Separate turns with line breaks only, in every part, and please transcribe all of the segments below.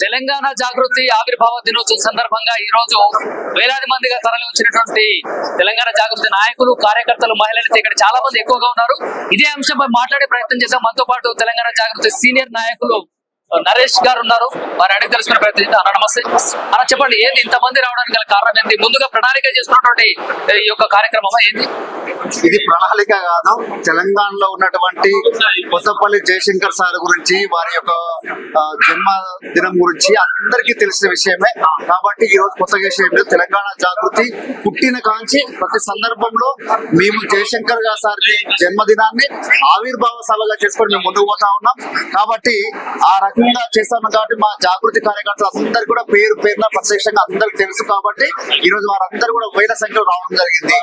తెలంగాణ జాగృతి ఆవిర్భావ దినోత్సవం సందర్భంగా ఈ రోజు వేలాది మందిగా తరలి వచ్చినటువంటి తెలంగాణ జాగృతి నాయకులు, కార్యకర్తలు, మహిళలు ఇక్కడ చాలా మంది ఎక్కువగా ఉన్నారు. ఇదే అంశంపై మాట్లాడే ప్రయత్నం చేద్దాం. మనతో పాటు తెలంగాణ జాగృతి సీనియర్ నాయకులు నరేష్ గారు ఉన్నారు. వారు అడిగి తెలుసుకునే ప్రయత్నం చేద్దాం. అన్న నమస్తే. అలా చెప్పండి, ఏంది ఇంతమంది రావడానికి గల కారణం ఏంటి? ముందుగా ప్రణాళిక చేసుకున్నటువంటి ఈ యొక్క కార్యక్రమం ఏంది?
ఇది ప్రణాళిక కాదు. తెలంగాణలో ఉన్నటువంటి కొత్తపల్లి జయశంకర్ సార్ గురించి, వారి యొక్క జన్మదినం గురించి అందరికీ తెలిసిన విషయమే. కాబట్టి ఈ రోజు కొత్తగా విషయం లేదు. తెలంగాణ జాగృతి పుట్టిన కాంచి ప్రతి సందర్భంలో మేము జయశంకర్ గారు సార్కి జన్మదినాన్ని ఆవిర్భావ సభగా చేసుకొని మేము ముందుకు పోతా ఉన్నాం. కాబట్టి ఆ రకంగా చేస్తాం. కాబట్టి మా జాగృతి కార్యకర్తలు అందరు కూడా పేరు పేరున ప్రత్యక్షంగా అందరికి తెలుసు. కాబట్టి ఈ రోజు వారందరూ కూడా వేల సంఖ్యలో రావడం జరిగింది.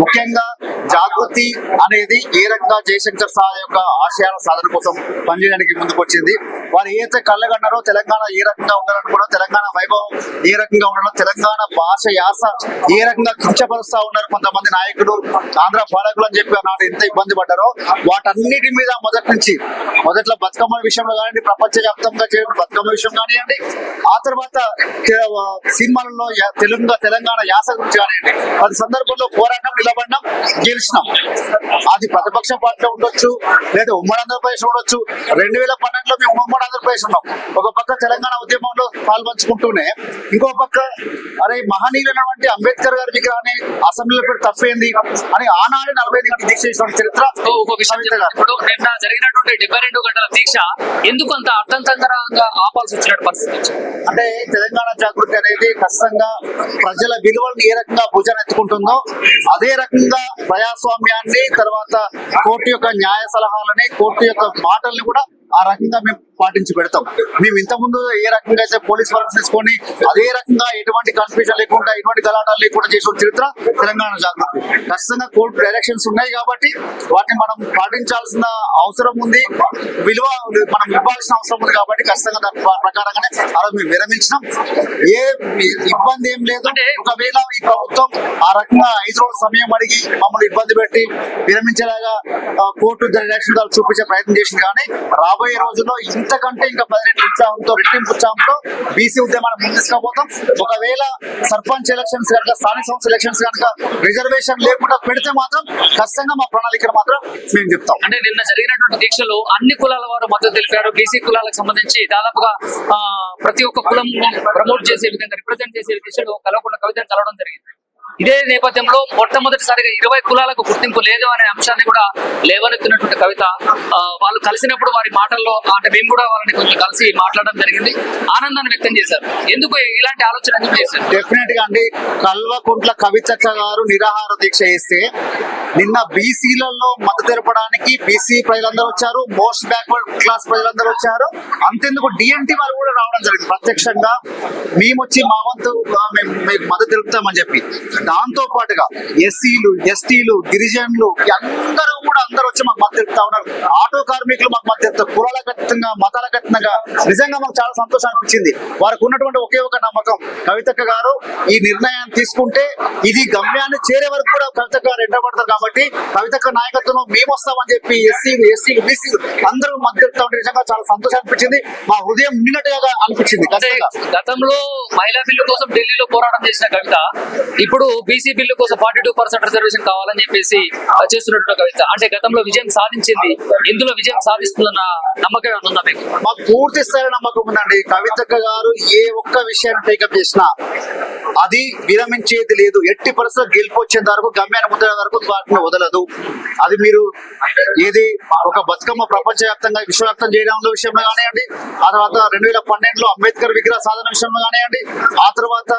ముఖ్యంగా జాగృతి అనేది ఏ రకంగా జయశంకర్ సార్ యొక్క ఆశయాల సాధన కోసం పనిచేయడానికి ముందుకు వచ్చింది. వారు ఏదైతే కళ్ళగన్నారో తెలంగాణ ఏ రకంగా ఉండాలనుకున్నారో, తెలంగాణ వైభవం ఏ రకంగా ఉండాలో, తెలంగాణ భాష యాస ఏ రకంగా కించపరుస్తా ఉన్నారు కొంతమంది నాయకులు, ఆంధ్ర పాలకులు అని చెప్పి అన్నాడు ఎంత ఇబ్బంది పడ్డారో, వాటన్నిటి మీద మొదట్లో బతుకమ్మ విషయంలో కానివ్వండి, ప్రపంచ వ్యాప్తంగా చేయడం బతుకమ్మ విషయం కానివ్వండి, ఆ తర్వాత సినిమాలలో తెలంగాణ యాస గురించి కానివ్వండి, ప్రతి సందర్భంలో పోరాటం నిలబడినాం, గెలిచినాం. అది ప్రతిపక్ష పార్టీలో ఉండొచ్చు, లేదా ఉమ్మడి ఆంధ్రప్రదేశ్ ఉండొచ్చు. 2012లో మేము ఉమ్మడి ఆంధ్రప్రదేశ్ ఉన్నాం. ఒక పక్క తెలంగాణ ఉద్యమంలో పాల్పంచుకుంటూనే, ఇంకో పక్క అరే మహనీయులైనటువంటి అంబేద్కర్ గారి విగ్రహాన్ని అసెంబ్లీలో పెట్టి తప్పేంది అని ఆనాడు 45 గంటల దీక్ష చేసిన చరిత్ర.
ఇప్పుడు నిన్న జరిగినటువంటి 72 గంటల దీక్ష ఎందుకు అంత అర్థంతరంగా ఆపాల్సి వచ్చినట్టు పరిస్థితి?
అంటే తెలంగాణ జాగృతి అనేది ఖచ్చితంగా ప్రజల విలువలను ఏ రకంగా భుజాన్ని ఎత్తుకుంటుందో అదే రకంగా ప్రజాస్వామ్యాన్ని, తర్వాత కోర్టు యొక్క న్యాయ సలహాలని, కోర్టు యొక్క మాటల్ని కూడా ఆ రకంగా మేము పాటించి పెడతాం. మేము ఇంతకుముందు ఏ రకంగా అయితే పోలీస్ వర్క్ తీసుకొని అదే రకంగా ఎటువంటి కన్ఫ్యూజన్ లేకుండా, ఎటువంటి గలాటాలు లేకుండా చేసిన చరిత్ర తెలంగాణ జాగృతి. ఖచ్చితంగా కోర్టు డైరెక్షన్స్ ఉన్నాయి కాబట్టి వాటిని మనం పాటించాల్సిన అవసరం ఉంది, విలువ మనం ఇవ్వాల్సిన అవసరం ఉంది. కాబట్టి ఖచ్చితంగా దాని ప్రకారంగానే అలా మేము విరమించినాం. ఏ ఇబ్బంది ఏం లేదు. ఒకవేళ ఈ ప్రభుత్వం ఆ రకంగా 5 రోజుల సమయం అడిగి మమ్మల్ని ఇబ్బంది పెట్టి విరమించేలాగా కోర్టు డైరెక్షన్ చూపించే ప్రయత్నం చేసింది. కానీ రాబోయే రోజుల్లో ఇంతకంటే ఇంకా 10 రెట్టింపు ఉత్సాహంతో బీసీ ఉద్యమాన్ని ముందు తీసుకుపోతాం. ఒకవేళ సర్పంచ్ ఎలక్షన్స్ కనుక, స్థానిక సంస్థ ఎలక్షన్స్ కనుక రిజర్వేషన్ లేకుండా పెడితే మాత్రం ఖచ్చితంగా మా ప్రణాళికను మాత్రం మేము చెప్తాం.
అంటే నిన్న జరిగినటువంటి దీక్షలో అన్ని కులాల వారు మద్దతు తెలిపారు. బీసీ కులాలకు సంబంధించి దాదాపుగా ప్రతి ఒక్క కులం ప్రమోట్ చేసే విధంగా, రిప్రజెంట్ చేసే దిశలో కలవకుండా కవితను కలవడం జరిగింది. ఇదే నేపథ్యంలో మొట్టమొదటిసారిగా 20 కులాలకు గుర్తింపు లేదు అనే అంశాన్ని కూడా లేవనెత్తినటువంటి కవిత, వాళ్ళు కలిసినప్పుడు వారి మాటల్లో, అంటే మేము కూడా వాళ్ళని కొంచెం కలిసి మాట్లాడడం జరిగింది, ఆనందాన్ని వ్యక్తం చేశారు. ఎందుకు ఇలాంటి ఆలోచన ఎందుకు చేశారు?
డెఫినెట్ గా అండి, కల్వకుంట్ల కవితక్క గారు నిరాహార దీక్ష చేస్తే నిన్న బీసీలలో మద్దతు తెలపడానికి బీసీ ప్రజలందరూ వచ్చారు, మోస్ట్ బ్యాక్వర్డ్ క్లాస్ ప్రజలందరూ వచ్చారు. అంతెందుకు డిఎన్టీ వారు కూడా రావడం జరిగింది. ప్రత్యక్షంగా మేము వచ్చి మా వంతు మేము మద్దతు తెలుపుతామని చెప్పి. దాంతో పాటుగా ఎస్సీలు, ఎస్టీలు, గిరిజనులు అందరూ వచ్చి మాకు మద్దతు తెలుపుతా ఉన్నారు. ఆటో కార్మికులు మాకు మద్దతు తెలుపుతారు. కులాల ఖచ్చితంగా, మతాల ఖచ్చితంగా నిజంగా మాకు చాలా సంతోషం అనిపించింది. వారికి ఉన్నటువంటి ఒకే ఒక నమ్మకం, కవితక్క గారు ఈ నిర్ణయాన్ని తీసుకుంటే ఇది గమ్యాన్ని చేరే వరకు కూడా కవితక్క గారు ఎండబడతారు. కాబట్టి కవితక్క నాయకత్వంలో మేము వస్తామని చెప్పి ఎస్సీలు, బీసీలు అందరూ మద్దతు ఉంటే నిజంగా చాలా సంతోషం అనిపించింది. మా హృదయం నిన్నట్టుగా అనిపించింది.
గతంలో మహిళా బిల్లు కోసం ఢిల్లీలో పోరాటం చేసిన కవిత ఇప్పుడు బీసీ బిల్లు కోసం 42% రిజర్వేషన్ కావాలని చెప్పేసి చేస్తున్నటువంటి కవిత. అంటే గతంలో విజయం సాధించింది, ఇందులో విజయం సాధిస్తుందన్న నమ్మకం ఉందా మీకు?
మాకు పూర్తి స్థాయి నమ్మకం ఉందండి. కవితక్క గారు ఏ ఒక్క విషయాన్ని టేకప్ చేసినా అది విరమించేది లేదు. ఎట్టి పరిస్థితుల్లో గెలుపు వచ్చేంత వరకు, గమ్యాన్ని ముద్ర వరకు వాటిని వదలదు. అది మీరు ఏది ఒక బతుకమ్మ ప్రపంచవ్యాప్తంగా విశ్వవ్యాప్తం చేయడంలో విషయంలో కానివ్వండి, ఆ తర్వాత 2012లో అంబేద్కర్ విగ్రహ సాధన విషయంలో కానివ్వండి, ఆ తర్వాత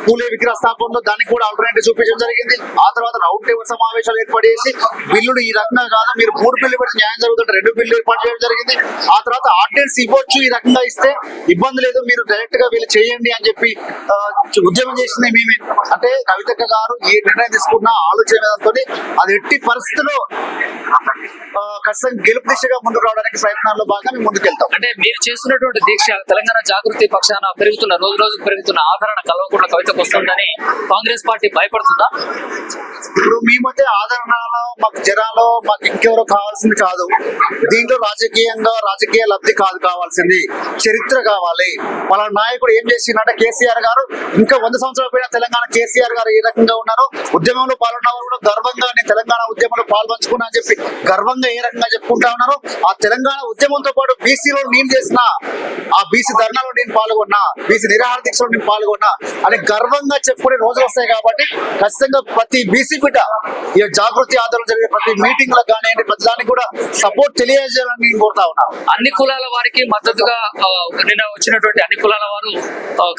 పూలే విగ్రహ స్థాపనలో దానికి కూడా ఆల్టర్నేటివ్ చూపించడం జరిగింది. ఆ తర్వాత రౌండ్ టేబుల్ సమావేశాలు ఏర్పాటు చేసి బిల్లులు ఈ రకంగా కాదు, మీరు 3 బిల్లు పెట్టి న్యాయం జరుగుతుంటే 2 బిల్లు ఏర్పాటు చేయడం జరిగింది. ఆ తర్వాత ఆర్డినెన్స్ ఇవ్వచ్చు, ఈ రకంగా ఇస్తే ఇబ్బంది లేదు, మీరు డైరెక్ట్ గా వీళ్ళు చేయండి అని చెప్పి ఉద్యమం చేసింది మేమే. అంటే కవితక్క గారు ఏ నిర్ణయం తీసుకున్నా ఆలోచన విధానంతో అది ఎట్టి పరిస్థితుల్లో ఖచ్చితంగా గెలుపు దిశగా ముందుకు రావడానికి ప్రయత్నాల్లో భాగంగా మేము ముందుకెళ్తాం.
అంటే మీరు చేస్తున్నటువంటి దీక్ష తెలంగాణ జాగృతి పక్షాన పెరుగుతున్న రోజు రోజుకు పెరుగుతున్న ఆదరణ కల్వకుంట్ల కవితకు వస్తుందని కాంగ్రెస్ పార్టీ భయపడుతుందా?
ఇప్పుడు మీ మధ్య ఆదరణలో మాకు జనాలో మాకు ఇంకెవరో కావాల్సింది కాదు. దీంట్లో రాజకీయ లబ్ధి కాదు కావాల్సింది, చరిత్ర కావాలి. వాళ్ళ నాయకుడు ఏం చేసిందంటే కేసీఆర్ గారు ఇంకా 100 సంవత్సరాల పైన తెలంగాణ కేసీఆర్ గారు ఏ రకంగా ఉన్నారు, ఉద్యమంలో పాల్గొన్న వారు కూడా గర్వంగా నేను తెలంగాణ ఉద్యమంలో పాల్పంచుకున్నా అని చెప్పి గర్వంగా ఏ రకంగా చెప్పుకుంటా ఉన్నారు. ఆ తెలంగాణ ఉద్యమంతో పాటు బీసీలో నేను చేసిన ఆ బీసీ ధర్నాలో నేను పాల్గొన్నా, బీసీ నిరాహార దీక్షలో నేను పాల్గొన్నా అని గర్వంగా చెప్పుకునే రోజులు వస్తాయి. కాబట్టి ఖచ్చితంగా ప్రతి బీసీ బిడ్డ ఈ జాగృతి ఆధారంలో జరిగే ప్రతి మీటింగ్ లకు కానివ్వండి, ప్రతి దానికి కూడా సపోర్ట్ తెలియజేయాలని నేను కోరుతా ఉన్నా.
అన్ని కులాల వారికి మద్దతుగా నిన్న వచ్చినటువంటి అన్ని కులాల వారు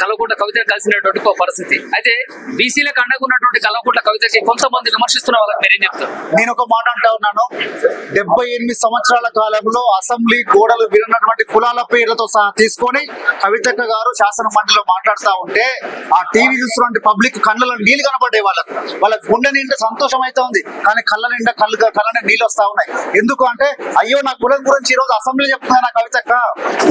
కల్వకుంట్ల కవితను కలిసినటువంటి ఒక పరిస్థితి. అయితే బీసీలకు అండగున్నటువంటి కల్వకుంట్ల కవితకి కొంతమంది విమర్శిస్తున్న వాళ్ళకి మీరేం చెప్తారు?
నేను ఒక మాట అంటా ఉన్నాను. 78 సంవత్సరాల కాలంలో అసెంబ్లీ గోడలు విన్నటువంటి కులాల పేర్లతో సహా తీసుకొని కవితక్క గారు శాసన మండలిలో మాట్లాడుతూ ఉంటే ఆ టీవీ చూస్తున్న పబ్లిక్ కళ్ళలో నీళ్లు కనపడ్డాయి. వాళ్ళ గుండె నిండా సంతోషం అయితే ఉంది, కానీ కళ్ళ నిండా కళ్ళ నీళ్ళు వస్తా ఉన్నాయి. ఎందుకు అంటే అయ్యో నా కులం గురించి ఈ రోజు అసెంబ్లీ చెప్తున్నా నా కవితక్క,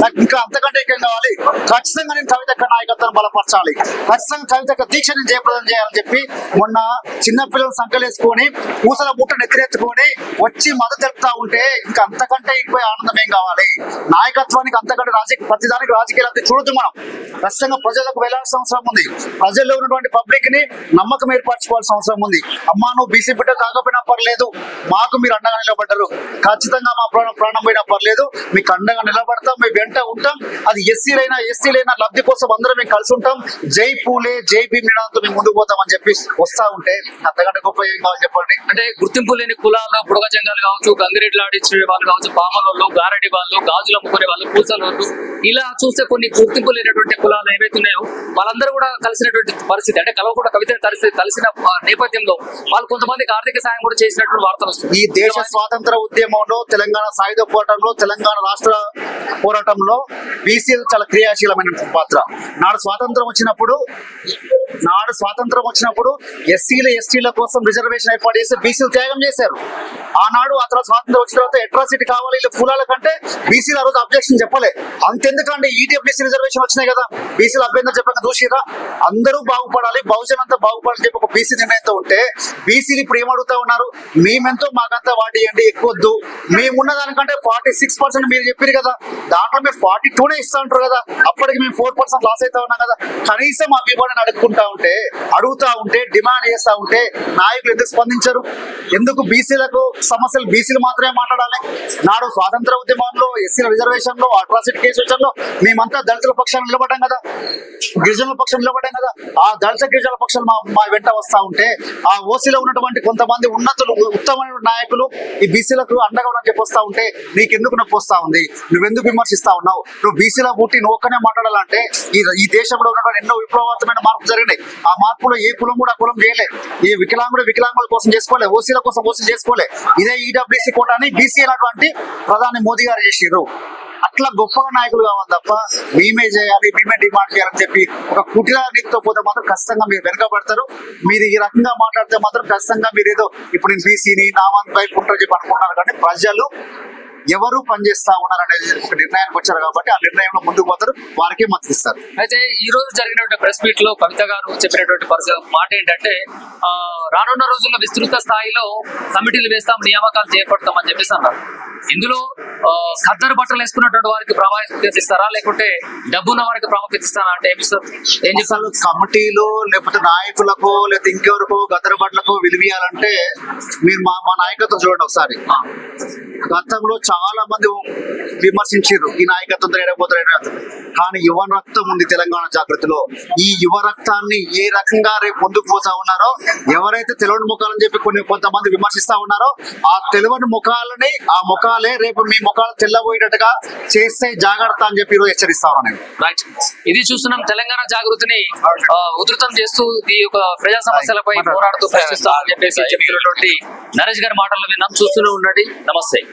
నాకు ఇంకా అంతకంటే ఏం కావాలి, ఖచ్చితంగా నేను కవితక్క నాయకత్వం బలపరచాలి, ఖచ్చితంగా కవితక్క దీక్ష నేను జయప్రదం చేయాలని చెప్పి మొన్న చిన్నపిల్లలు సంకలేసుకొని పూసల బుట్ట నెత్తిరెత్తుకొని వచ్చి మద్దతు తెలుపుతా ఉంటే ఇంకా అంతకంటే ఎక్కువ ఆనందం ఏం కావాలి. నాయకత్వానికి అంతకంటే ప్రతిదానికి రాజకీయాలు అంతే చూడొద్దు. మనం ఖచ్చితంగా ప్రజలకు వెళ్లాల్సిన అవసరం ఉంది. ప్రజల్లో ఉన్నటువంటి పబ్లిక్ ని నమ్మకం ఏర్పరచుకోవాల్సిన అవసరం ఉంది. అమ్మా నువ్వు బీసీ బిడ్డ కాకపోయినా పర్లేదు, మాకు మీరు అండగా నిలబడ్డారు, ఖచ్చితంగా మా ప్రాణం పోయినా పర్లేదు, మీకు అండగా నిలబడతాం, మీ వెంట ఉంటాం. అది ఎస్సీలైనా లబ్ధి కోసం అందరం మేము కలిసి ఉంటాం. జై పూలే జై భీమ్ నినాదంతో మేము ముందుకు పోతాం అని చెప్పి వస్తా ఉంటే అంతకంటే గొప్ప ఏం కావాలి చెప్పండి.
అంటే గుర్తింపు లేని కులాలు, బుడగ జంగాలు కావచ్చు, గంగిరెడ్లు ఆడించే వాళ్ళు కావచ్చు, పామరోళ్ళు, గారడి వాళ్ళు, గాజులు అమ్ముకునే వాళ్ళు, పూసలోళ్ళు, ఇలా చూస్తే కొన్ని గుర్తింపు లేనటువంటి కులాలు ఏవైతే ఉన్నాయో వాళ్ళందరూ కూడా కలిసినటువంటి పరిస్థితి. అంటే కల్వకుంట్ల కవితను కలిసిన నేపథ్యంలో వాళ్ళు కొంతమందికి ఆర్థిక సాయం కూడా చేసినటువంటి వార్తలు వస్తుంది.
ఈ దేశ స్వాతంత్ర ఉద్యమంలో, తెలంగాణ సాయుధ పోరాటంలో, తెలంగాణ రాష్ట్ర పోరాటంలో బీసీలు చాలా క్రియాశీలమైన పాత్ర. నాడు స్వాతంత్రం వచ్చినప్పుడు ఎస్సీల కోసం రిజర్వేషన్ ఏర్పాటు చేసి బీసీలు త్యాగం చేశారు. ఆనాడు ఆ తర్వాత స్వాతంత్రం వచ్చిన తర్వాత అట్రాసిటీ కావాలి ఇలా కులాల కంటే బీసీలు ఆ రోజు అబ్జెక్షన్ చెప్పలే. అంతెందుకంటే ఈడబ్ల్యూసీ రిజర్వేషన్ వచ్చినాయి కదా, బీసీలు అభ్యంతరం చెప్పక చూసిరా, అందరూ బాగుపడాలి, బహుజన్ అంతా బాగుపడాలని చెప్పి ఒక బీసీ నిర్ణయంతో ఉంటే బీసీలు ఇప్పుడు ఏమడుగుతా ఉన్నారు, మేమెంతో మాకంతా వాటి ఇవ్వండి, ఎక్కువద్దు, మేమున్న దానికంటే 46% మీరు చెప్పారు కదా, దాంట్లో మీరు 42 ఇస్తా ఉంటారు కదా, అప్పటికి మేము 4% లాస్ అవుతా ఉన్నాం కదా, కనీసం ఆ వివరణ అడుగుతా ఉంటే డిమాండ్ చేస్తా ఉంటే నాయకులు ఎందుకు స్పందించరు? ఎందుకు బీసీలకు సమస్యలు బీసీలు మాత్రమే మాట్లాడాలి? నాడు స్వాతంత్ర ఉద్యమంలో ఎస్సీల రిజర్వేషన్ లో అట్రాసిటీ కేసు విషయంలో మేమంతా దళితుల పక్షాన్ని నిలబడ్డాం కదా, గిరిజనుల పక్షం నిలబడ్డాం కదా. ఆ దళిత గిరిజనుల పక్షాలు మా వెంట వస్తా ఉంటే ఆ ఓసీలో ఉన్నటువంటి కొంతమంది ఉన్నతులు, ఉత్తమమైన నాయకులు ఈ బీసీలకు అండగా అని చెప్పి వస్తా ఉంటే నీకెందుకు నొప్పి వస్తా ఉంది? నువ్వెందుకు విమర్శిస్తా ఉన్నావు? నువ్వు బీసీలో పుట్టి నువ్వు ఒక్కనే మాట్లాడాలంటే ఈ దేశంలో ఉన్నటువంటి ఎన్నో విప్లవాత్మకమైన మార్పులు జరిగినాయి. ఆ మార్పులో ఏ కులం కూడా కులం చేయలే, ఏ వికలాంగుల కోసం చేసుకోలే, ఓసీల కోసం ఓసీలు చేసుకోలే. ఇదే ఈడబ్ల్యూసీ కోటాని బీసీ అనేటువంటి ప్రధాని మోదీ గారు చేసిర్రు. అట్లా గొప్పగా నాయకులు కావాలి తప్ప మేమే చేయాలి, మేమే డిమాండ్ చేయాలని చెప్పి ఒక కుటిల నీతితో పోతే మాత్రం ఖచ్చితంగా మీరు వెనుకబడతారు. మీరు ఈ రకంగా మాట్లాడితే మాత్రం ఖచ్చితంగా మీరు ఏదో ఇప్పుడు నేను బీసీని నా వైపు ఉంటారని చెప్పి అనుకుంటున్నారు. కానీ ప్రజలు ఎవరు పనిచేస్తా ఉన్నారు అనేది ఒక నిర్ణయానికి వచ్చారు కాబట్టి ఆ నిర్ణయంలో ముందుకు పోతారు, వారికే మద్దతు ఇస్తారు.
అయితే ఈ రోజు జరిగినటువంటి ప్రెస్ మీట్ లో కవిత గారు చెప్పినటువంటి మాట ఏంటంటే రానున్న రోజుల్లో విస్తృత స్థాయిలో కమిటీలు వేస్తాం, నియామకాలు చేపడతాం అని చెప్పేసి అన్నారు. ఇందులో ఖద్దరు బట్టలు వేసుకున్నటువంటి వారికి ప్రాముఖ్యత ఇస్తారా, లేకుంటే డబ్బున్న వారికి ప్రాముఖ్యత ఇస్తారా? అంటే ఏం చెప్తారు?
కమిటీలు లేకపోతే నాయకులకు లేకపోతే ఇంకెవరికో గద్దరు బట్టలకు విలువయాలంటే మీరు మా నాయకత్వం చూడండి ఒకసారి. గతంలో చాలా మంది విమర్శించారు ఈ నాయకత్వం ఏడైపోతారు, కానీ యువ రక్తం ఉంది తెలంగాణ జాగృతిలో. ఈ యువ రక్తాన్ని ఏ రకంగా రేపు ముందుకు పోతా ఉన్నారో, ఎవరైతే తెలియని ముఖాలని చెప్పి కొంతమంది విమర్శిస్తా ఉన్నారో ఆ తెలియని ముఖాలని, ఆ ముఖాలే రేపు మీ ముఖాలు తెల్లబోయేటట్టుగా చేస్తే జాగ్రత్త అని చెప్పి ఈరోజు హెచ్చరిస్తా ఉన్నాను.
రైట్, ఇది చూస్తున్నాం. తెలంగాణ జాగృతిని ఉధృతం చేస్తూ ఈ యొక్క ప్రజా సమస్యలపై పోరాడుతూ ప్రశ్నిస్తా అని చెప్పేసి చెప్పినటువంటి నరేష్ గారి మాటలు విన్నాం. చూస్తూనే ఉండండి. నమస్తే.